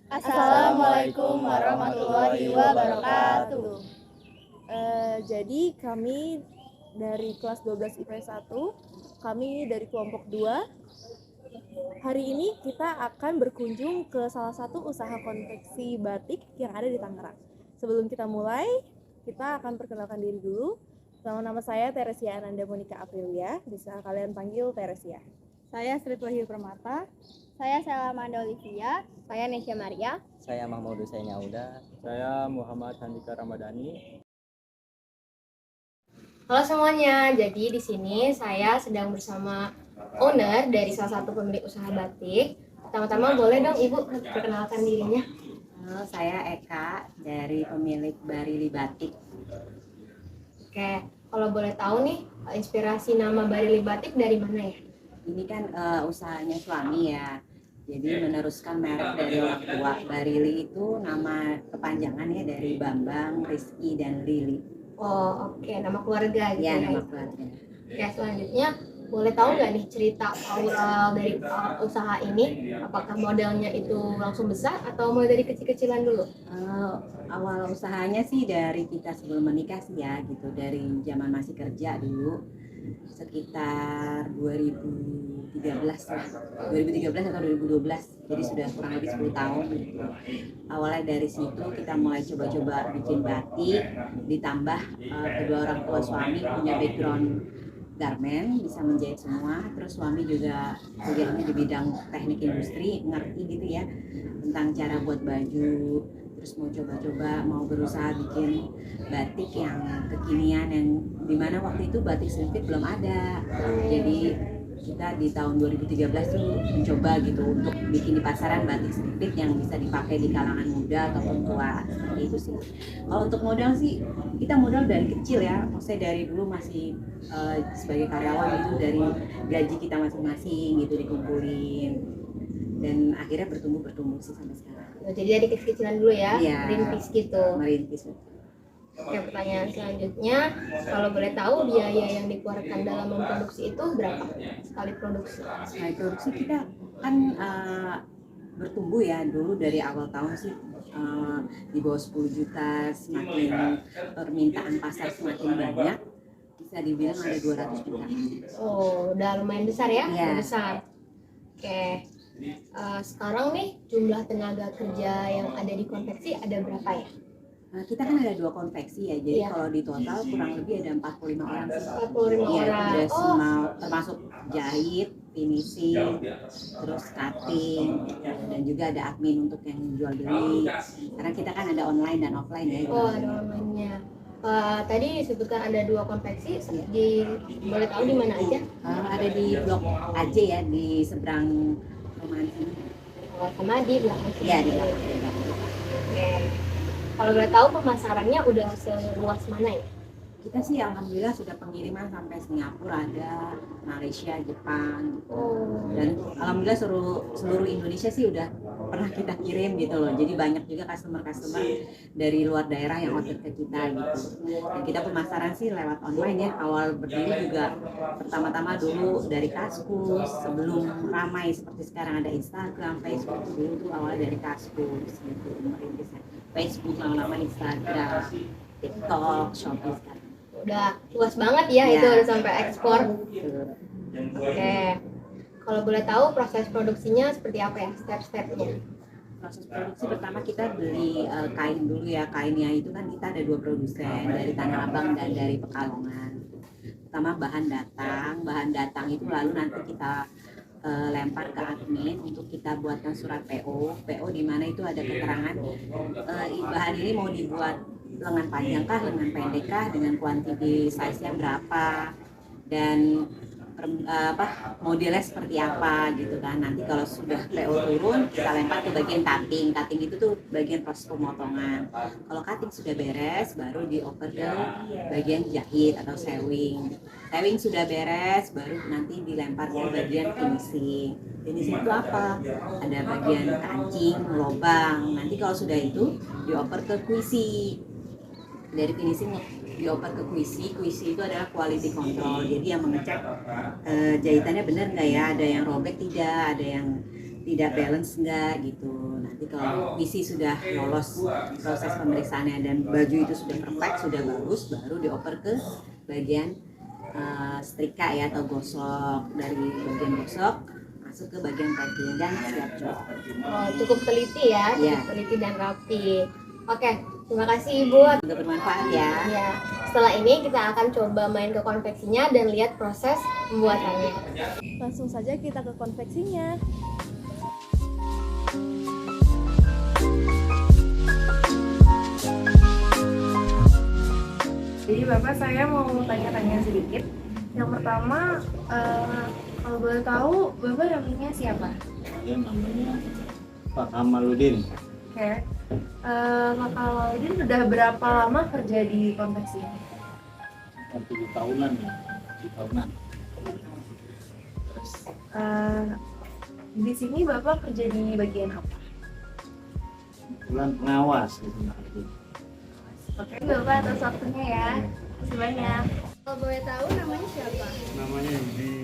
Assalamualaikum warahmatullahi wabarakatuh. Jadi kami dari kelas 12 IPS 1, kami dari kelompok 2. Hari ini kita akan berkunjung ke salah satu usaha konveksi batik yang ada di Tangerang. Sebelum kita mulai, kita akan perkenalkan diri dulu. Nama saya Teresia Ananda Monika Aprilia, bisa kalian panggil Teresia. Saya Sri Wahyu Permata. Saya Salamanda Olivia. Saya Nesya Maria. Saya Mahmud Hussein Yauda. Saya Muhammad Handika Ramadhani. Halo semuanya, jadi di sini saya sedang bersama owner dari salah satu pemilik usaha batik. Pertama-tama boleh dong Ibu perkenalkan dirinya. Halo, saya Eka dari pemilik Barili Batik. Oke, kalau boleh tahu nih, inspirasi nama Barili Batik dari mana ya? Ini kan usahanya suami ya, jadi meneruskan merek dari orang tua. Barili itu nama kepanjangan ya dari Bambang, Rizky, dan Lili. Oh oke, nama keluarga gitu Ya, ya. nama keluarga. Oke, selanjutnya boleh tahu nggak nih cerita awal dari usaha ini? Apakah modalnya itu langsung besar atau mulai dari kecil-kecilan dulu? Awal usahanya sih dari kita sebelum menikah sih ya, gitu, dari zaman masih kerja dulu, sekitar 2013 lah, 2013 atau 2012, jadi sudah kurang lebih 10 tahun gitu. Awalnya dari situ kita mulai coba-coba bikin batik, ditambah kedua orang tua suami punya background garment, bisa menjahit semua. Terus suami juga kuliahnya di bidang teknik industri, ngerti gitu ya tentang cara buat baju. Terus mau coba-coba, mau berusaha bikin batik yang kekinian, yang dimana waktu itu batik selimpit belum ada. Jadi kita di tahun 2013 tuh mencoba gitu untuk bikin di pasaran batik selimpit yang bisa dipakai di kalangan muda ataupun tua, seperti itu sih. Kalau untuk modal sih, kita modal dari kecil ya, maksudnya dari dulu masih sebagai karyawan itu dari gaji kita masing-masing gitu dikumpulin, dan akhirnya bertumbuh sih sampai sekarang. Jadi dari kecil-kecilan dulu ya, Iya, merintis gitu. Merintis. Oke, pertanyaan selanjutnya, kalau boleh tahu biaya yang dikeluarkan dalam memproduksi itu berapa sekali produksi? Sekali produksi kita kan bertumbuh ya, dulu dari awal tahun sih di bawah 10 juta, semakin permintaan pasar semakin banyak, bisa dibilang ada 200 juta. Oh, udah lumayan besar ya? Iya. Udah besar. Oke, sekarang nih jumlah tenaga kerja yang ada di konveksi ada berapa ya? Kita kan ada 2 konveksi ya, jadi Iya. kalau di total kurang lebih ada 45 orang sih. 45 Iya, orang. udah Oh, semua, termasuk jahit, finishing, terus cutting, dan juga ada admin untuk yang jual beli. Karena kita kan ada online dan offline ya. oh ada online-nya. Tadi disebutkan ada 2 konveksi, boleh tahu di mana aja? Ada di Blok AJ ya, di seberang perumahan sini. Sama di belakang sini. Iya, di belakang. Oke. Kalau boleh tahu pemasarannya udah seluas mana ya? Kita sih alhamdulillah sudah pengiriman sampai Singapura, ada Malaysia, Jepang gitu. Dan alhamdulillah seluruh Indonesia sih udah pernah kita kirim gitu loh. Jadi banyak juga customer dari luar daerah yang order ke kita gitu. Dan kita pemasaran sih lewat online ya. Awal berdiri juga pertama-tama dulu dari Kaskus, sebelum ramai seperti sekarang ada Instagram, Facebook, dulu tuh awalnya dari Kaskus gitu, merintisnya. Facebook, lama-lama Instagram, TikTok, Shopee sekarang. Udah luas banget ya, Iya. itu udah sampai ekspor. Gitu. Oke. Kalau boleh tahu proses produksinya seperti apa ya, step-stepnya? Proses produksi pertama kita beli kain dulu ya. Kainnya itu kan kita ada 2 produsen, dari Tanah Abang dan dari Pekalongan. Pertama bahan datang itu lalu nanti kita lempar ke admin untuk kita buatkan surat PO di mana itu ada keterangan bahan ini mau dibuat lengan panjang kah, lengan pendek kah, dengan kuantiti size-nya berapa, dan modelnya seperti apa gitu kan. Nanti kalau sudah PO turun, kita lempar ke bagian cutting itu tuh bagian proses pemotongan. Kalau cutting sudah beres, baru dioper ke bagian jahit atau sewing sudah beres, baru nanti dilempar ke bagian finishing itu apa? Ada bagian kancing, lobang. Nanti kalau sudah itu dioper ke kuisi. Dari finishing dioper ke kuisi itu adalah quality control, jadi yang mengecek jahitannya benar nggak ya, ada yang robek tidak, ada yang tidak balance enggak gitu. Nanti kalau PC sudah lolos proses pemeriksaannya dan baju itu sudah perfect, sudah bagus, baru dioper ke bagian setrika ya atau gosok. Dari bagian gosok masuk ke bagian packing dan siap jual. Oh, cukup teliti ya, Iya. cukup teliti dan rapi. Oke, terima kasih Ibu. Semoga bermanfaat ya. Ya, setelah ini kita akan coba main ke konveksinya dan lihat proses pembuatannya. Langsung saja kita ke konveksinya. Jadi Bapak, saya mau tanya-tanya sedikit. Yang pertama, kalau boleh tahu Bapak namanya siapa? Dia namanya Pak Kamaludin. Oke. Pak Kamaludin sudah berapa lama kerja di konveksi ini? 7 tahunan ya. 7 tahunan. Terus Di sini Bapak kerja di bagian apa? bulan pengawas di sini. Oke, Bapak atas waktunya ya. Terima kasih banyak. Kalau boleh tahu namanya siapa? Namanya Yudi.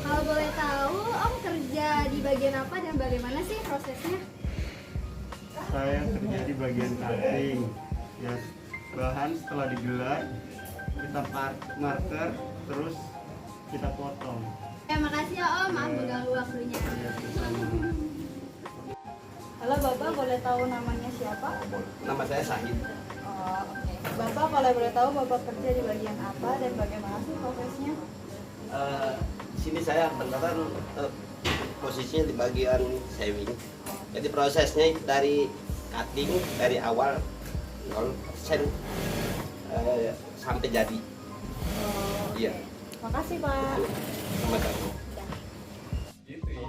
Kalau boleh tahu Om kerja di bagian apa dan bagaimana sih prosesnya? Saya kerja di bagian cutting. Ya, bahan setelah digelar kita marker terus kita potong. Ya, makasih ya Om, maaf mengganggu waktunya. Ya, sama. Halo Bapak, boleh tahu namanya siapa? Nama saya Sahid. Oh, oke. Bapak kalau boleh tahu Bapak kerja di bagian apa dan bagaimana sih prosesnya? Di sini saya kebetulan posisinya di bagian sewing. Jadi prosesnya dari cutting dari awal 0% sampai jadi. Iya. Makasih Pak. Sama-sama.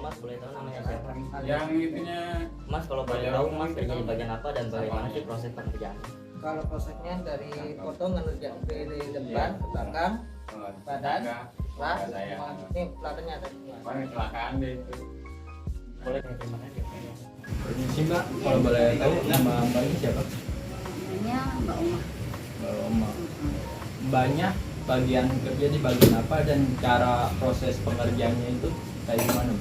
Mas boleh tahu namanya siapa? Yang itunya Mas kalau boleh tahu Mas kerja di bagian apa dan bagaimana sih proses pekerjaan? Kalau prosesnya dari potong ngerjain dari depan ke belakang, badan, plat, ini platnya ada semua. kecelakaan deh itu. Boleh terima kasih. Permisi Mbak, kalau boleh tahu nama Mbak ini siapa? Namanya Mbak Uma. Mbak Oma. Mbaknya bagian kerja di bagian apa dan cara proses pengerjaannya itu kayak gimana?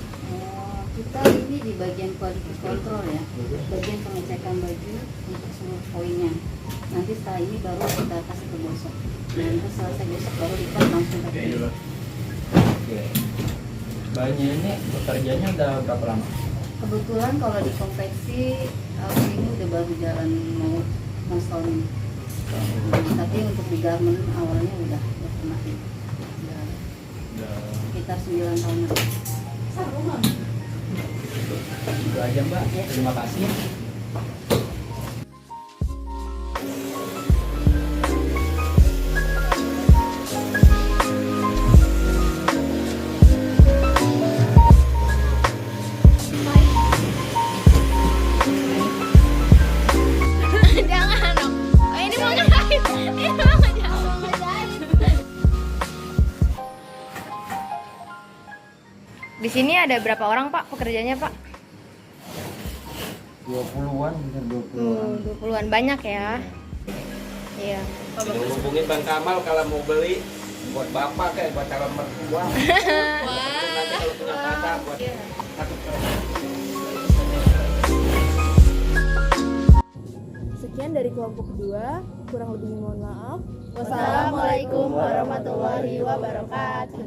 Kita ini di bagian quality control ya, bagian pengecekan baju untuk seluruh poinnya. Nanti setelah ini baru kita kasih ke gosok. Dan terus selesai gosok baru kita langsung ke Oke. Mbaknya ini bekerjanya udah berapa lama? Kebetulan kalau di konveksi ini udah baru jalan mau setahun ini. Tapi untuk di garment awalnya udah pernah udah sekitar 9 tahun. Itu aja Mbak. Terima kasih. Jangan dong. Oh, ini mau ngejahit. Ini mau ngejahit. Di sini ada berapa orang Pak pekerjanya Pak? 20-an, bener 20-an. 20-an banyak ya. Iya. Hubungi Bang Kamal kalau mau beli buat bapak kayak buat calon mertua. Nanti kalau punya kakak buat satu. Sekian dari kelompok kedua, kurang lebihnya mohon maaf. Wassalamualaikum warahmatullahi wabarakatuh.